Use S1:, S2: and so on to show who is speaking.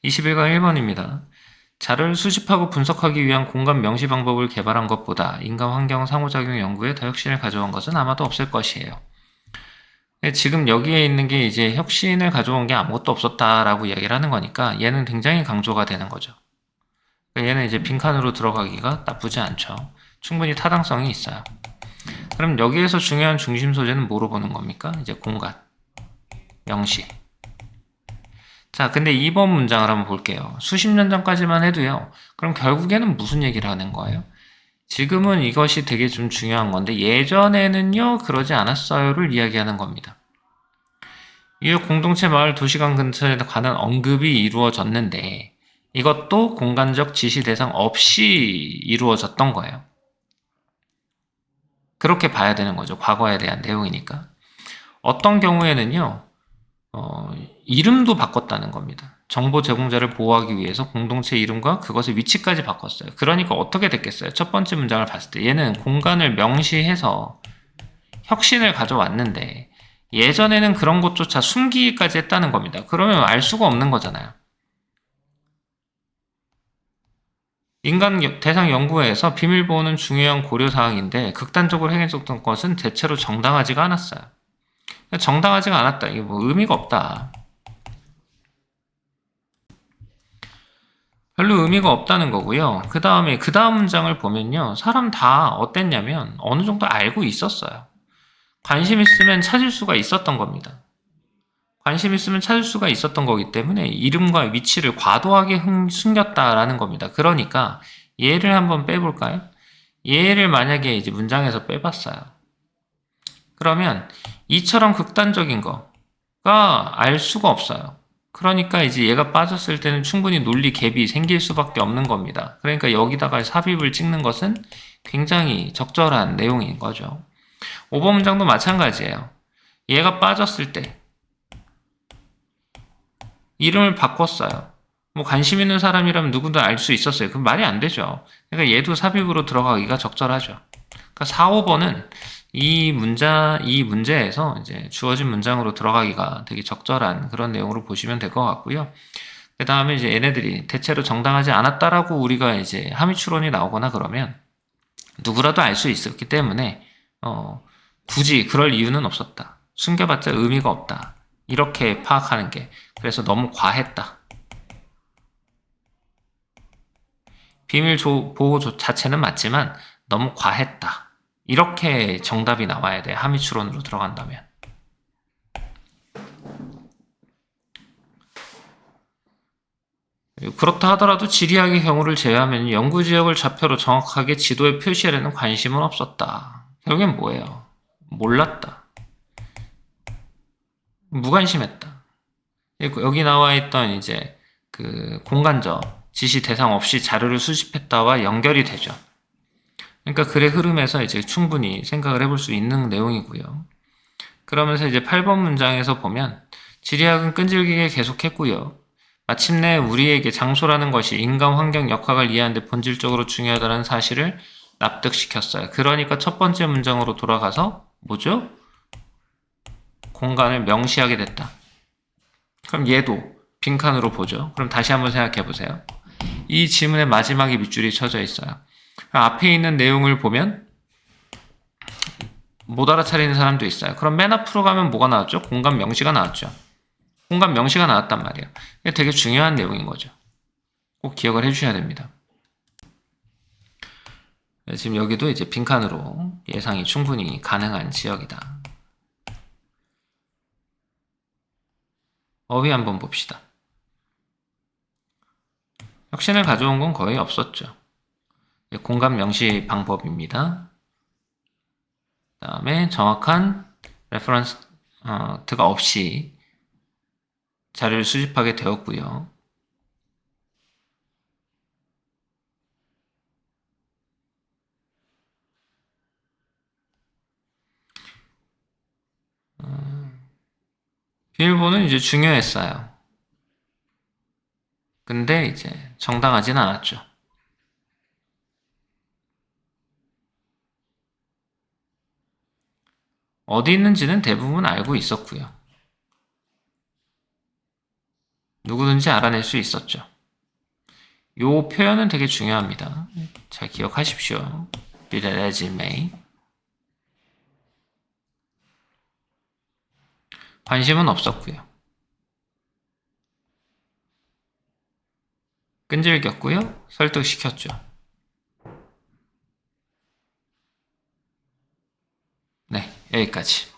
S1: 21강 1번입니다. 자료를 수집하고 분석하기 위한 공간 명시 방법을 개발한 것보다 인간 환경 상호작용 연구에 더 혁신을 가져온 것은 아마도 없을 것이에요. 지금 여기에 있는 게 이제 혁신을 가져온 게 아무것도 없었다라고 이야기를 하는 거니까 얘는 굉장히 강조가 되는 거죠. 얘는 이제 빈칸으로 들어가기가 나쁘지 않죠. 충분히 타당성이 있어요. 그럼 여기에서 중요한 중심 소재는 뭐로 보는 겁니까? 이제 공간, 명시. 자, 근데 2번 문장을 한번 볼게요. 수십 년 전까지만 해도요. 그럼 결국에는 무슨 얘기를 하는 거예요? 지금은 이것이 되게 좀 중요한 건데 예전에는요 그러지 않았어요를 이야기하는 겁니다. 이후 공동체 마을 도시관 근처에 관한 언급이 이루어졌는데 이것도 공간적 지시 대상 없이 이루어졌던 거예요. 그렇게 봐야 되는 거죠. 과거에 대한 내용이니까. 어떤 경우에는요. 이름도 바꿨다는 겁니다. 정보 제공자를 보호하기 위해서 공동체 이름과 그것의 위치까지 바꿨어요. 그러니까 어떻게 됐겠어요? 첫 번째 문장을 봤을 때 얘는 공간을 명시해서 혁신을 가져왔는데 예전에는 그런 것조차 숨기기까지 했다는 겁니다. 그러면 알 수가 없는 거잖아요. 인간 대상 연구에서 비밀 보호는 중요한 고려사항인데 극단적으로 행해졌던 것은 대체로 정당하지가 않았어요. 정당하지가 않았다. 이게 뭐 의미가 없다. 별로 의미가 없다는 거고요. 그 다음 문장을 보면요. 사람 다 어땠냐면 어느 정도 알고 있었어요. 관심 있으면 찾을 수가 있었던 겁니다. 관심 있으면 찾을 수가 있었던 거기 때문에 이름과 위치를 과도하게 숨겼다라는 겁니다. 그러니까 얘를 한번 빼볼까요? 얘를 만약에 이제 문장에서 빼봤어요. 그러면 이처럼 극단적인 거가 알 수가 없어요. 그러니까 이제 얘가 빠졌을 때는 충분히 논리 갭이 생길 수밖에 없는 겁니다. 그러니까 여기다가 삽입을 찍는 것은 굉장히 적절한 내용인 거죠. 5번 문장도 마찬가지예요. 얘가 빠졌을 때 이름을 바꿨어요. 뭐 관심 있는 사람이라면 누구도 알 수 있었어요. 그럼 말이 안 되죠. 그러니까 얘도 삽입으로 들어가기가 적절하죠. 그러니까 4, 5번은 이 문제에서 이제 주어진 문장으로 들어가기가 되게 적절한 그런 내용으로 보시면 될 것 같고요. 그 다음에 이제 얘네들이 대체로 정당하지 않았다라고 우리가 이제 함의 추론이 나오거나 그러면 누구라도 알 수 있었기 때문에 굳이 그럴 이유는 없었다. 숨겨봤자 의미가 없다. 이렇게 파악하는 게 그래서 너무 과했다. 비밀 보호 자체는 맞지만 너무 과했다. 이렇게 정답이 나와야 돼. 함의 추론으로 들어간다면. 그렇다 하더라도 지리학의 경우를 제외하면 연구지역을 좌표로 정확하게 지도에 표시하려는 관심은 없었다. 결국엔 뭐예요? 몰랐다. 무관심했다. 여기 나와 있던 이제 그 공간적 지시 대상 없이 자료를 수집했다와 연결이 되죠. 그러니까 글의 흐름에서 이제 충분히 생각을 해볼 수 있는 내용이고요. 그러면서 이제 8번 문장에서 보면 지리학은 끈질기게 계속했고요. 마침내 우리에게 장소라는 것이 인간 환경 역학을 이해하는 데 본질적으로 중요하다는 사실을 납득시켰어요. 그러니까 첫 번째 문장으로 돌아가서 뭐죠? 공간을 명시하게 됐다. 그럼 얘도 빈칸으로 보죠. 그럼 다시 한번 생각해 보세요. 이 지문의 마지막에 밑줄이 쳐져 있어요. 앞에 있는 내용을 보면 못 알아차리는 사람도 있어요. 그럼 맨 앞으로 가면 뭐가 나왔죠? 공간 명시가 나왔죠. 공간 명시가 나왔단 말이에요. 이게 되게 중요한 내용인 거죠. 꼭 기억을 해주셔야 됩니다. 지금 여기도 이제 빈칸으로 예상이 충분히 가능한 지역이다. 어휘 한번 봅시다. 혁신을 가져온 건 거의 없었죠. 공간 명시 방법입니다. 그 다음에 정확한 레퍼런스가 없이 자료를 수집하게 되었고요. 비밀번호는 이제 중요했어요. 근데 이제 정당하진 않았죠. 어디 있는지는 대부분 알고 있었고요. 누구든지 알아낼 수 있었죠. 요 표현은 되게 중요합니다. 잘 기억하십시오. Be that as it may. 관심은 없었고요. 끈질겼고요. 설득시켰죠. 네, 여기까지.